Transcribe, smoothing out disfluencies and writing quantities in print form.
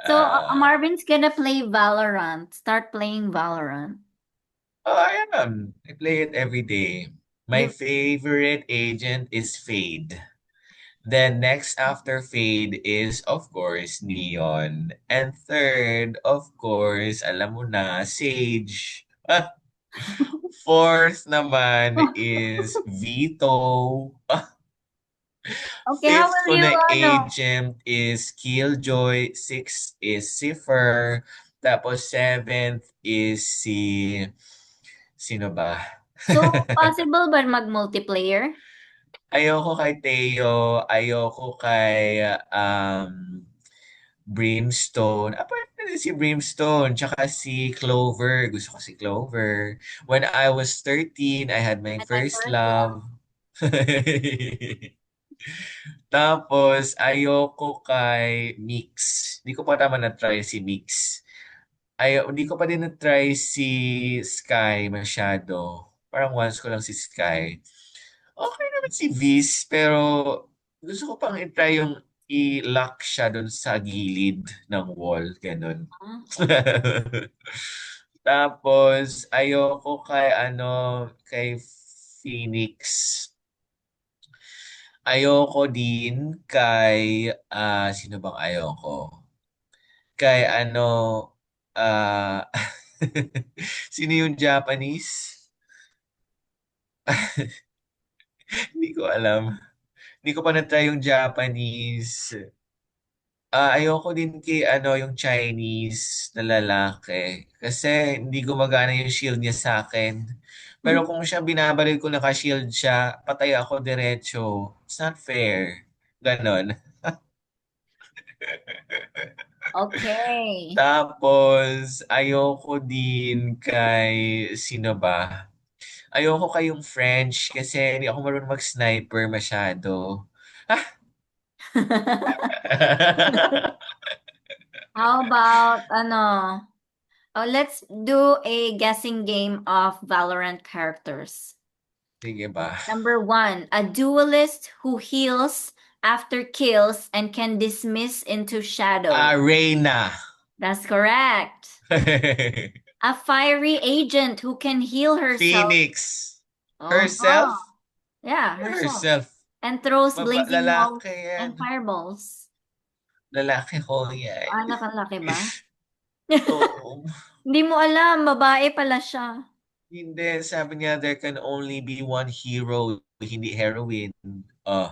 So Uh, Marvin's gonna play Valorant. Start playing Valorant. oh, I am. I play it every day. My You favorite agent is Fade. Then next after Fade is, of course, Neon. And third, of course, alam mo na, Sage. Fourth naman is Vito. okay? How Fifth will ko you na ano? agent is Killjoy. Sixth is Cipher. Tapos seventh is Sino ba? So possible ba mag-multiplayer? Ayoko kay Teo. Ayoko kay Brimstone. Ah, pwede na din si Brimstone. Tsaka si Clover. Gusto ko si Clover. When I was 13, I had my At my first first love. love. Tapos, ayoko kay Mix. Hindi ko pa naman na-try si Mix. Hindi ko pa din na-try si Sky masyado. Parang once ko lang si Sky. Okay naman si Viz, pero gusto ko pang i-try yung i-lock siya doon sa gilid ng wall. Ganun. Ah, okay. Tapos, ayoko kay kay Phoenix. Ayoko din kay, sino bang ayoko? Kay ah, sino yung Japanese? Hindi ko alam. Hindi ko pa na-try yung Japanese. Ayoko din kay yung Chinese na lalaki. Kasi hindi gumagana yung shield niya sa akin. Pero kung siya binabaril ko naka-shield siya, patay ako diretso. It's not fair. Ganon. Okay. Tapos, ayoko din kay, sino ba? Ayoko kayong French kasi hindi ako marunong mag-sniper masyado. How about ano? Oh, let's do a guessing game of Valorant characters. Sige ba? Number one, a duelist who heals after kills and can dismiss into shadow. Reina. That's correct. A fiery agent who can heal herself. Phoenix. Uh-huh. Herself? Yeah, herself. Herself. And throws blazing balls Lalaki yan. and fireballs. Lalaki ko yan. Anak ang laki ba? Oo. Hindi mo alam, babae pala siya. Hindi, sabi niya, there can only be one hero, hindi heroine. Oh.